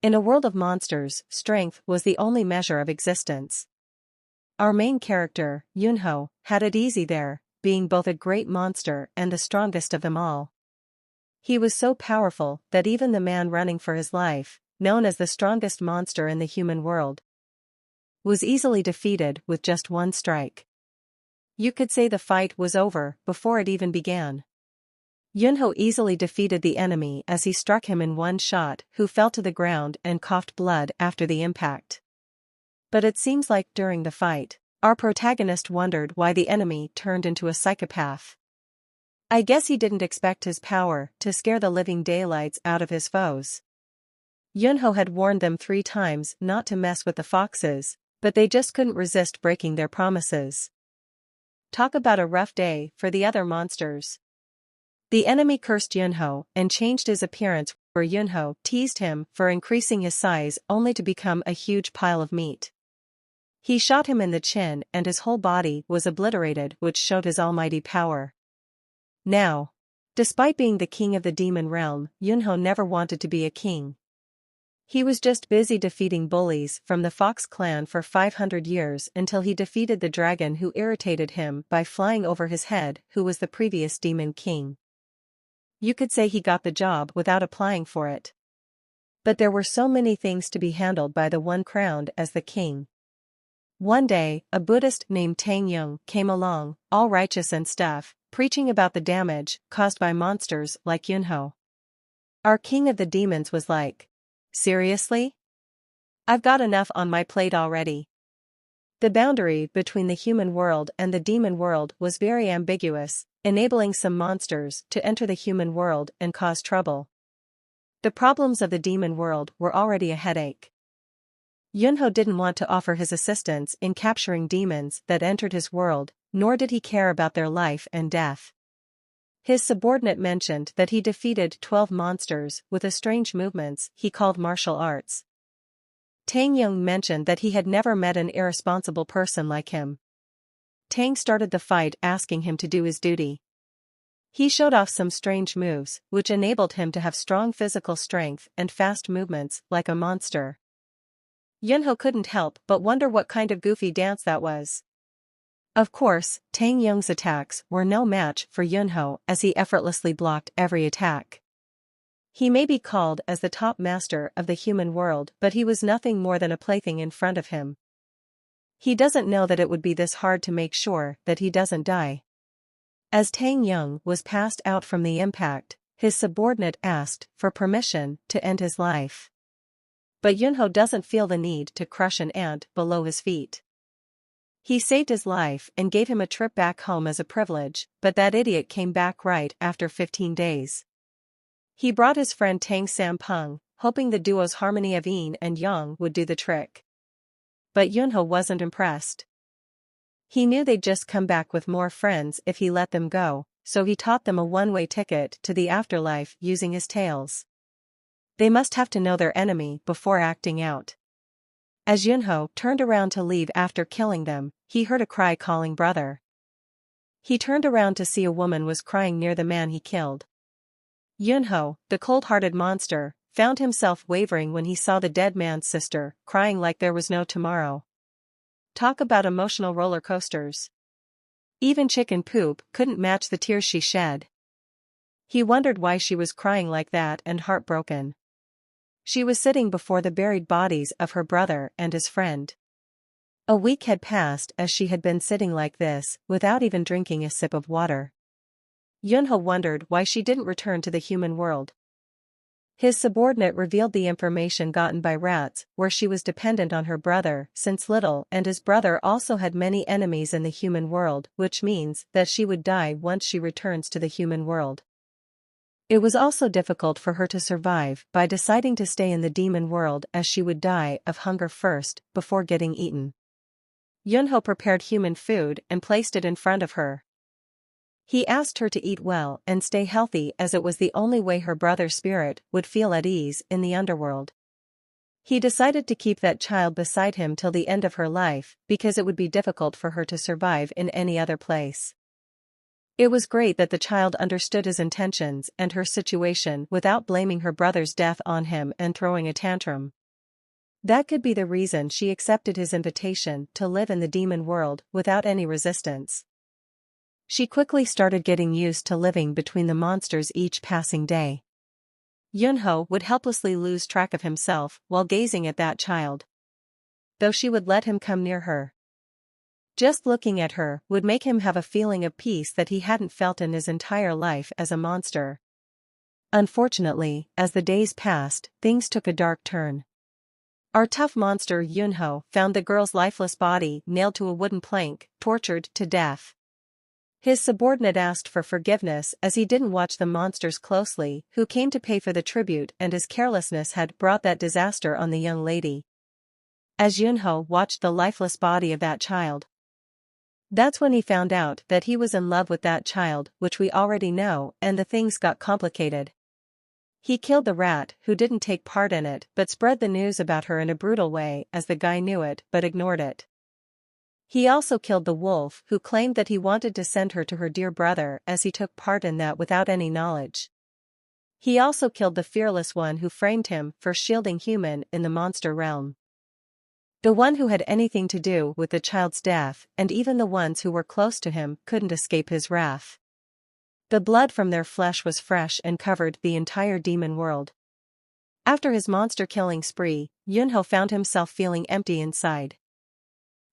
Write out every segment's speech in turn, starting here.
In a world of monsters, strength was the only measure of existence. Our main character, Yunho, had it easy there, being both a great monster and the strongest of them all. He was so powerful that even the man running for his life, known as the strongest monster in the human world, was easily defeated with just one strike. You could say the fight was over before it even began. Yunho easily defeated the enemy as he struck him in one shot, who fell to the ground and coughed blood after the impact. But it seems like during the fight, our protagonist wondered why the enemy turned into a psychopath. I guess he didn't expect his power to scare the living daylights out of his foes. Yunho had warned them 3 times not to mess with the foxes, but they just couldn't resist breaking their promises. Talk about a rough day for the other monsters. The enemy cursed Yunho and changed his appearance, where Yunho teased him for increasing his size only to become a huge pile of meat. He shot him in the chin and his whole body was obliterated, which showed his almighty power. Now, despite being the king of the demon realm, Yunho never wanted to be a king. He was just busy defeating bullies from the Fox clan for 500 years until he defeated the dragon who irritated him by flying over his head, who was the previous demon king. You could say he got the job without applying for it. But there were so many things to be handled by the one crowned as the king. One day, a Buddhist named Tang Yung came along, all righteous and stuff, preaching about the damage caused by monsters like Yunho. Our king of the demons was like, "Seriously? I've got enough on my plate already." The boundary between the human world and the demon world was very ambiguous, enabling some monsters to enter the human world and cause trouble. The problems of the demon world were already a headache. Yunho didn't want to offer his assistance in capturing demons that entered his world, nor did he care about their life and death. His subordinate mentioned that he defeated 12 monsters with strange movements he called martial arts. Tang Yung mentioned that he had never met an irresponsible person like him. Tang started the fight asking him to do his duty. He showed off some strange moves, which enabled him to have strong physical strength and fast movements like a monster. Yunho couldn't help but wonder what kind of goofy dance that was. Of course, Tang Yung's attacks were no match for Yunho as he effortlessly blocked every attack. He may be called as the top master of the human world, but he was nothing more than a plaything in front of him. He doesn't know that it would be this hard to make sure that he doesn't die. As Tang Yung was passed out from the impact, his subordinate asked for permission to end his life. But Yunho doesn't feel the need to crush an ant below his feet. He saved his life and gave him a trip back home as a privilege, but that idiot came back right after 15 days. He brought his friend Tang Sampeng, hoping the duo's harmony of yin and yang would do the trick. But Yunho wasn't impressed. He knew they'd just come back with more friends if he let them go, so he taught them a one-way ticket to the afterlife using his tales. They must have to know their enemy before acting out. As Yunho turned around to leave after killing them, he heard a cry calling brother. He turned around to see a woman was crying near the man he killed. Yunho, the cold-hearted monster, found himself wavering when he saw the dead man's sister, crying like there was no tomorrow. Talk about emotional roller coasters. Even chicken poop couldn't match the tears she shed. He wondered why she was crying like that and heartbroken. She was sitting before the buried bodies of her brother and his friend. A week had passed as she had been sitting like this, without even drinking a sip of water. Yunho wondered why she didn't return to the human world. His subordinate revealed the information gotten by rats, where she was dependent on her brother since little, and his brother also had many enemies in the human world, which means that she would die once she returns to the human world. It was also difficult for her to survive by deciding to stay in the demon world, as she would die of hunger first before getting eaten. Yunho prepared human food and placed it in front of her. He asked her to eat well and stay healthy, as it was the only way her brother's spirit would feel at ease in the underworld. He decided to keep that child beside him till the end of her life, because it would be difficult for her to survive in any other place. It was great that the child understood his intentions and her situation without blaming her brother's death on him and throwing a tantrum. That could be the reason she accepted his invitation to live in the demon world without any resistance. She quickly started getting used to living between the monsters each passing day. Yunho would helplessly lose track of himself while gazing at that child, though she would let him come near her. Just looking at her would make him have a feeling of peace that he hadn't felt in his entire life as a monster. Unfortunately, as the days passed, things took a dark turn. Our tough monster Yunho found the girl's lifeless body nailed to a wooden plank, tortured to death. His subordinate asked for forgiveness as he didn't watch the monsters closely, who came to pay for the tribute, and his carelessness had brought that disaster on the young lady. As Yunho watched the lifeless body of that child, that's when he found out that he was in love with that child, which we already know, and the things got complicated. He killed the rat, who didn't take part in it but spread the news about her in a brutal way, as the guy knew it but ignored it. He also killed the wolf, who claimed that he wanted to send her to her dear brother as he took part in that without any knowledge. He also killed the fearless one who framed him for shielding human in the monster realm. The one who had anything to do with the child's death, and even the ones who were close to him, couldn't escape his wrath. The blood from their flesh was fresh and covered the entire demon world. After his monster-killing spree, Yunho found himself feeling empty inside.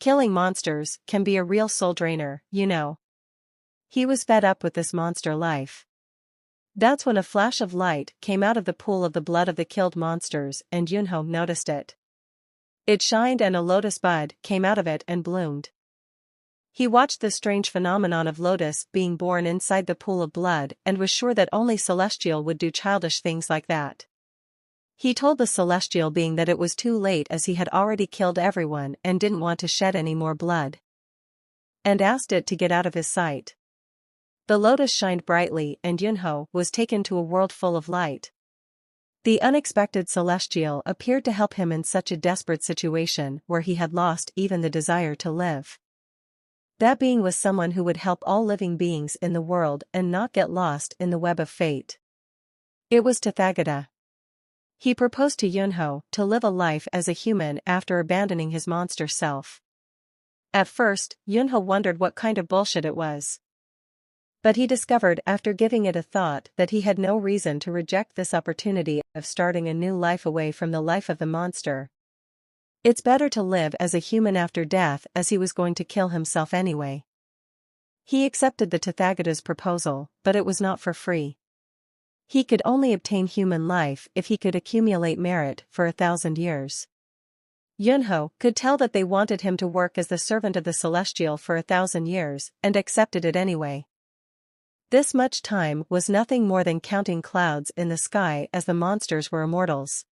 Killing monsters can be a real soul drainer, you know. He was fed up with this monster life. That's when a flash of light came out of the pool of the blood of the killed monsters, and Yunho noticed it. It shined and a lotus bud came out of it and bloomed. He watched the strange phenomenon of lotus being born inside the pool of blood and was sure that only Celestial would do childish things like that. He told the Celestial being that it was too late as he had already killed everyone and didn't want to shed any more blood, and asked it to get out of his sight. The lotus shined brightly and Yunho was taken to a world full of light. The unexpected Celestial appeared to help him in such a desperate situation where he had lost even the desire to live. That being was someone who would help all living beings in the world and not get lost in the web of fate. It was Tathagata. He proposed to Yunho to live a life as a human after abandoning his monster self. At first, Yunho wondered what kind of bullshit it was. But he discovered after giving it a thought that he had no reason to reject this opportunity of starting a new life away from the life of the monster. It's better to live as a human after death, as he was going to kill himself anyway. He accepted the Tathagata's proposal, but it was not for free. He could only obtain human life if he could accumulate merit for 1,000 years. Yunho could tell that they wanted him to work as the servant of the Celestial for 1,000 years, and accepted it anyway. This much time was nothing more than counting clouds in the sky, as the monsters were immortals.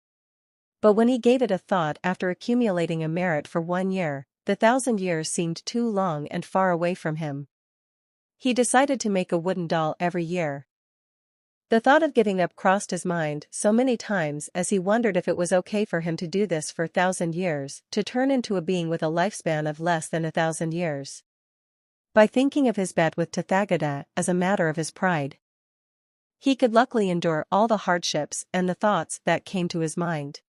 But when he gave it a thought after accumulating a merit for 1 year, the 1,000 years seemed too long and far away from him. He decided to make a wooden doll every year. The thought of giving up crossed his mind so many times as he wondered if it was okay for him to do this for 1,000 years, to turn into a being with a lifespan of less than 1,000 years. By thinking of his bet with Tathagata as a matter of his pride, he could luckily endure all the hardships and the thoughts that came to his mind.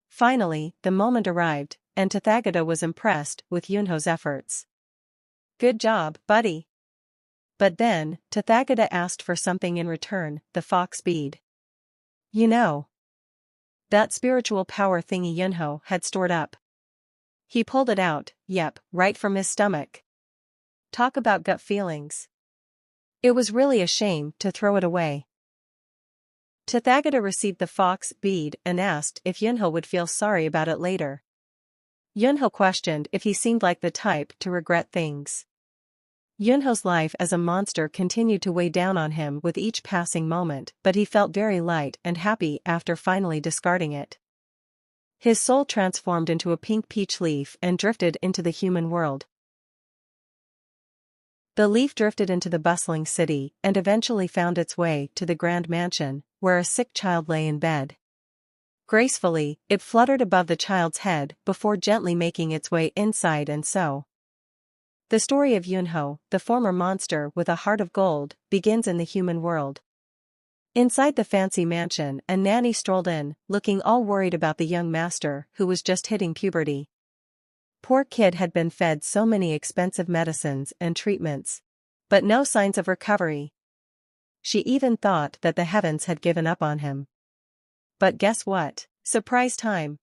Finally, the moment arrived, and Tathagata was impressed with Yunho's efforts. "Good job, buddy." But then, Tathagata asked for something in return, the fox bead. You know, that spiritual power thingy Yunho had stored up. He pulled it out, yep, right from his stomach. Talk about gut feelings. It was really a shame to throw it away. Tathagata received the fox bead and asked if Yunho would feel sorry about it later. Yunho questioned if he seemed like the type to regret things. Yunho's life as a monster continued to weigh down on him with each passing moment, but he felt very light and happy after finally discarding it. His soul transformed into a pink peach leaf and drifted into the human world. The leaf drifted into the bustling city and eventually found its way to the grand mansion, where a sick child lay in bed. Gracefully, it fluttered above the child's head before gently making its way inside and so The story of Yunho, the former monster with a heart of gold, begins in the human world. Inside the fancy mansion, a nanny strolled in, looking all worried about the young master who was just hitting puberty. Poor kid had been fed so many expensive medicines and treatments. But no signs of recovery. She even thought that the heavens had given up on him. But guess what? Surprise time!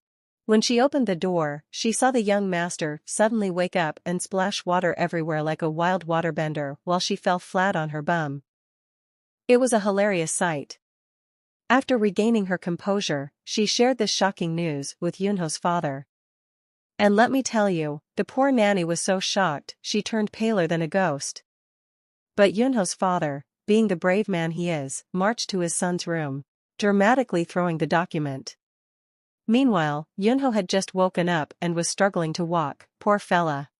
When she opened the door, she saw the young master suddenly wake up and splash water everywhere like a wild waterbender while she fell flat on her bum. It was a hilarious sight. After regaining her composure, she shared this shocking news with Yunho's father. And let me tell you, the poor nanny was so shocked she turned paler than a ghost. But Yunho's father, being the brave man he is, marched to his son's room, dramatically throwing the document. Meanwhile, Yunho had just woken up and was struggling to walk, poor fella.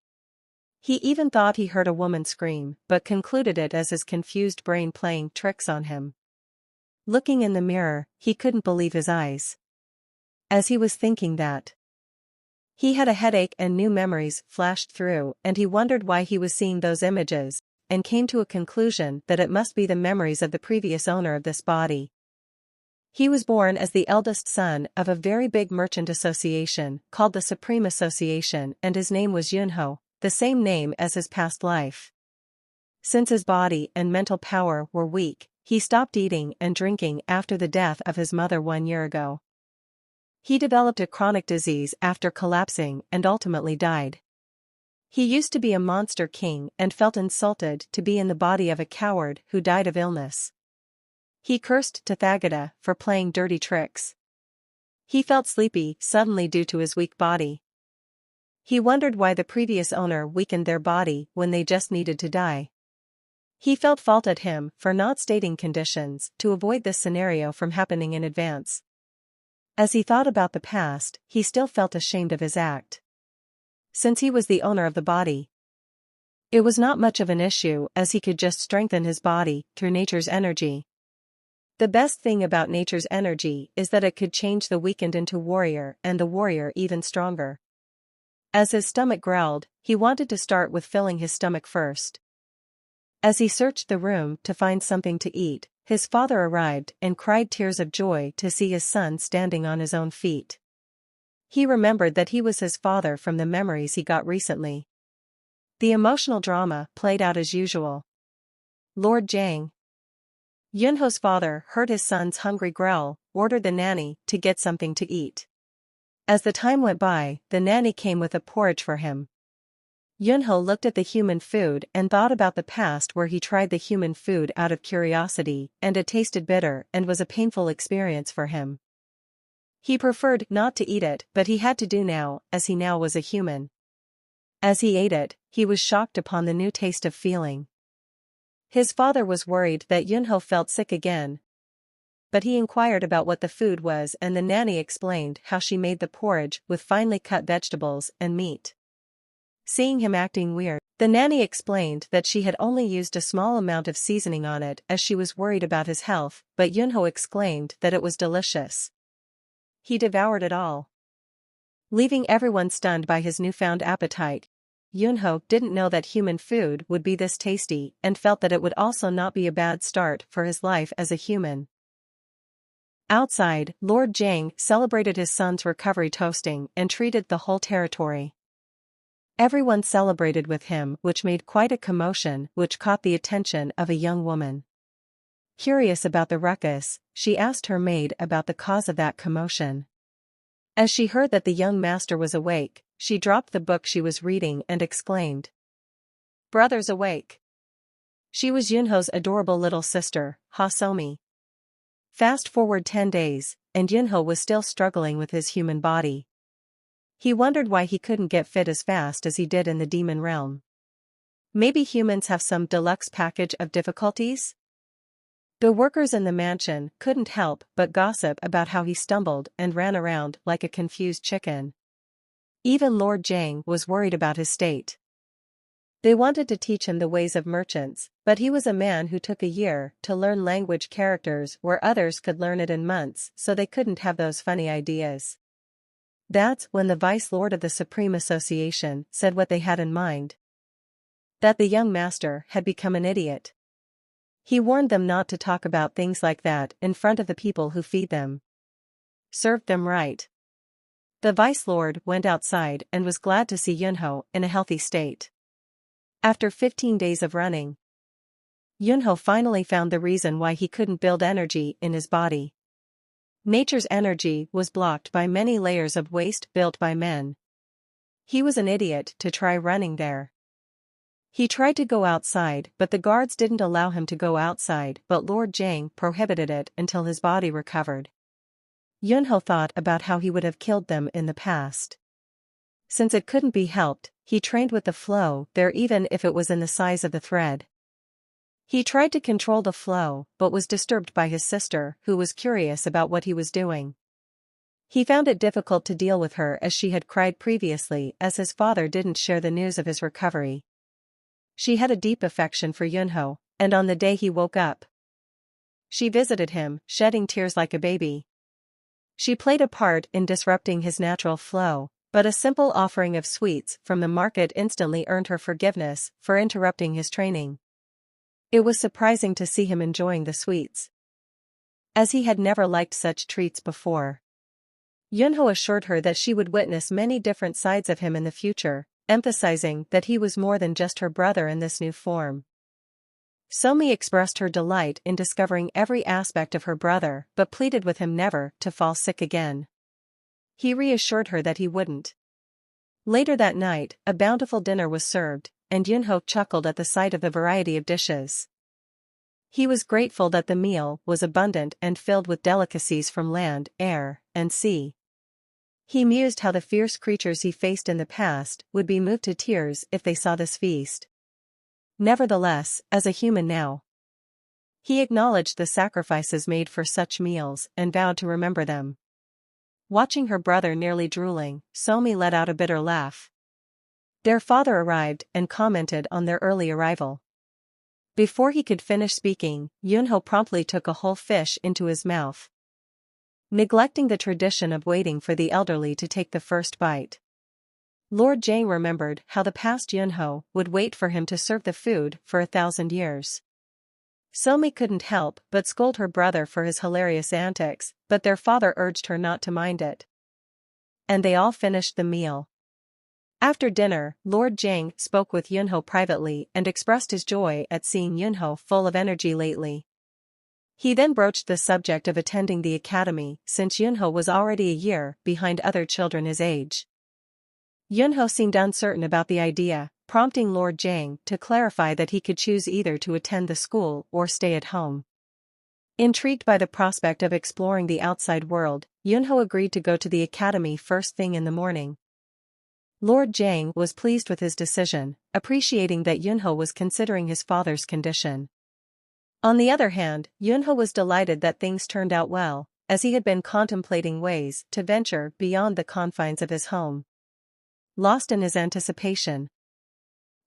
He even thought he heard a woman scream, but concluded it as his confused brain playing tricks on him. Looking in the mirror, he couldn't believe his eyes. As he was thinking that, he had a headache and new memories flashed through, and he wondered why he was seeing those images, and came to a conclusion that it must be the memories of the previous owner of this body. He was born as the eldest son of a very big merchant association called the Supreme Association, and his name was Yunho, the same name as his past life. Since his body and mental power were weak, he stopped eating and drinking after the death of his mother 1 year ago. He developed a chronic disease after collapsing and ultimately died. He used to be a monster king and felt insulted to be in the body of a coward who died of illness. He cursed Tathagata for playing dirty tricks. He felt sleepy suddenly due to his weak body. He wondered why the previous owner weakened their body when they just needed to die. He felt fault at him for not stating conditions to avoid this scenario from happening in advance. As he thought about the past, he still felt ashamed of his act. Since he was the owner of the body, it was not much of an issue as he could just strengthen his body through nature's energy. The best thing about nature's energy is that it could change the weakened into warrior and the warrior even stronger. As his stomach growled, he wanted to start with filling his stomach first. As he searched the room to find something to eat, his father arrived and cried tears of joy to see his son standing on his own feet. He remembered that he was his father from the memories he got recently. The emotional drama played out as usual. Lord Jang. Yunho's father heard his son's hungry growl, ordered the nanny to get something to eat. As the time went by, the nanny came with a porridge for him. Yunho looked at the human food and thought about the past where he tried the human food out of curiosity, and it tasted bitter and was a painful experience for him. He preferred not to eat it, but he had to do now, as he now was a human. As he ate it, he was shocked upon the new taste of feeling. His father was worried that Yunho felt sick again. But he inquired about what the food was, and the nanny explained how she made the porridge with finely cut vegetables and meat. Seeing him acting weird, the nanny explained that she had only used a small amount of seasoning on it as she was worried about his health, but Yunho exclaimed that it was delicious. He devoured it all, leaving everyone stunned by his newfound appetite. Yunho didn't know that human food would be this tasty and felt that it would also not be a bad start for his life as a human. Outside, Lord Jang celebrated his son's recovery toasting and treated the whole territory. Everyone celebrated with him, which made quite a commotion, which caught the attention of a young woman. Curious about the ruckus, she asked her maid about the cause of that commotion. As she heard that the young master was awake, she dropped the book she was reading and exclaimed, "Brother's awake." She was Yunho's adorable little sister, Hasomi. Fast forward 10 days, and Yunho was still struggling with his human body. He wondered why he couldn't get fit as fast as he did in the demon realm. Maybe humans have some deluxe package of difficulties? The workers in the mansion couldn't help but gossip about how he stumbled and ran around like a confused chicken. Even Lord Jang was worried about his state. They wanted to teach him the ways of merchants, but he was a man who took a year to learn language characters where others could learn it in months, so they couldn't have those funny ideas. That's when the Vice Lord of the Supreme Association said what they had in mind. that the young master had become an idiot. He warned them not to talk about things like that in front of the people who feed them. Served them right. The Vice Lord went outside and was glad to see Yunho in a healthy state. After 15 days of running, Yunho finally found the reason why he couldn't build energy in his body. Nature's energy was blocked by many layers of waste built by men. He was an idiot to try running there. He tried to go outside, but the guards didn't allow him to go outside, but Lord Jang prohibited it until his body recovered. Yunho thought about how he would have killed them in the past. Since it couldn't be helped, he trained with the flow there even if it was in the size of the thread. He tried to control the flow, but was disturbed by his sister, who was curious about what he was doing. He found it difficult to deal with her as she had cried previously as his father didn't share the news of his recovery. She had a deep affection for Yunho, and on the day he woke up, she visited him, shedding tears like a baby. She played a part in disrupting his natural flow, but a simple offering of sweets from the market instantly earned her forgiveness for interrupting his training. It was surprising to see him enjoying the sweets, as he had never liked such treats before. Yunho assured her that she would witness many different sides of him in the future, emphasizing that he was more than just her brother in this new form. Somi expressed her delight in discovering every aspect of her brother but pleaded with him never to fall sick again. He reassured her that he wouldn't. Later that night, a bountiful dinner was served, and Yunho chuckled at the sight of the variety of dishes. He was grateful that the meal was abundant and filled with delicacies from land, air, and sea. He mused how the fierce creatures he faced in the past would be moved to tears if they saw this feast. Nevertheless, as a human now, he acknowledged the sacrifices made for such meals and vowed to remember them. Watching her brother nearly drooling, Somi let out a bitter laugh. Their father arrived and commented on their early arrival. Before he could finish speaking, Yunho promptly took a whole fish into his mouth, neglecting the tradition of waiting for the elderly to take the first bite. Lord Jang remembered how the past Yunho would wait for him to serve the food for 1,000 years. Somi couldn't help but scold her brother for his hilarious antics, but their father urged her not to mind it. And they all finished the meal. After dinner, Lord Jang spoke with Yunho privately and expressed his joy at seeing Yunho full of energy lately. He then broached the subject of attending the academy since Yunho was already a year behind other children his age. Yunho seemed uncertain about the idea, prompting Lord Jang to clarify that he could choose either to attend the school or stay at home. Intrigued by the prospect of exploring the outside world, Yunho agreed to go to the academy first thing in the morning. Lord Jang was pleased with his decision, appreciating that Yunho was considering his father's condition. On the other hand, Yunho was delighted that things turned out well, as he had been contemplating ways to venture beyond the confines of his home. Lost in his anticipation,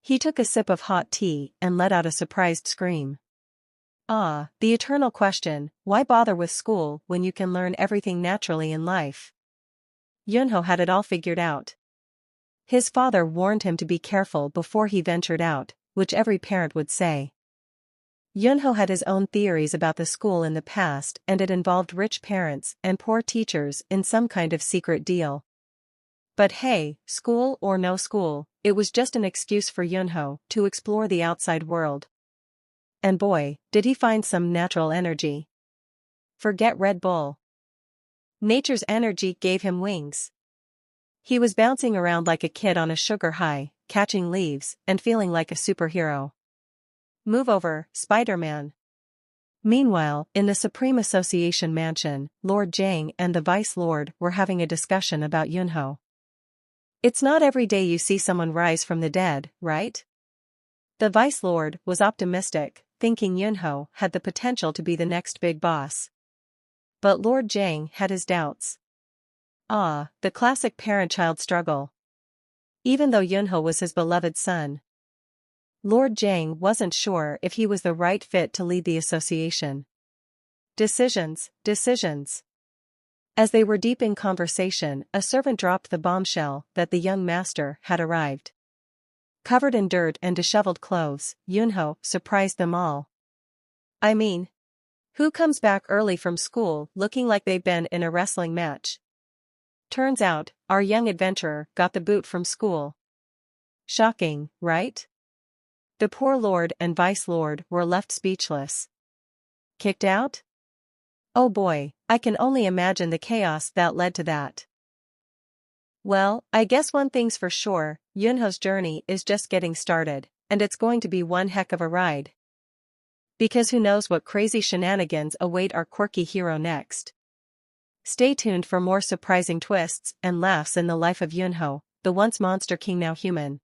he took a sip of hot tea and let out a surprised scream. Ah, the eternal question, why bother with school when you can learn everything naturally in life? Yunho had it all figured out. His father warned him to be careful before he ventured out, which every parent would say. Yunho had his own theories about the school in the past, and it involved rich parents and poor teachers in some kind of secret deal. But hey, school or no school, it was just an excuse for Yunho to explore the outside world. And boy, did he find some natural energy. Forget Red Bull. Nature's energy gave him wings. He was bouncing around like a kid on a sugar high, catching leaves, and feeling like a superhero. Move over, Spider-Man. Meanwhile, in the Supreme Association mansion, Lord Jang and the Vice Lord were having a discussion about Yunho. It's not every day you see someone rise from the dead, right? The Vice Lord was optimistic, thinking Yunho had the potential to be the next big boss. But Lord Jang had his doubts. Ah, the classic parent-child struggle. Even though Yunho was his beloved son, Lord Jang wasn't sure if he was the right fit to lead the association. Decisions. As they were deep in conversation, a servant dropped the bombshell that the young master had arrived. Covered in dirt and disheveled clothes, Yunho surprised them all. I mean, who comes back early from school looking like they've been in a wrestling match? Turns out, our young adventurer got the boot from school. Shocking, right? The poor lord and vice lord were left speechless. Kicked out? Oh boy, I can only imagine the chaos that led to that. Well, I guess one thing's for sure, Yunho's journey is just getting started, and it's going to be one heck of a ride. Because who knows what crazy shenanigans await our quirky hero next. Stay tuned for more surprising twists and laughs in the life of Yunho, the once monster king now human.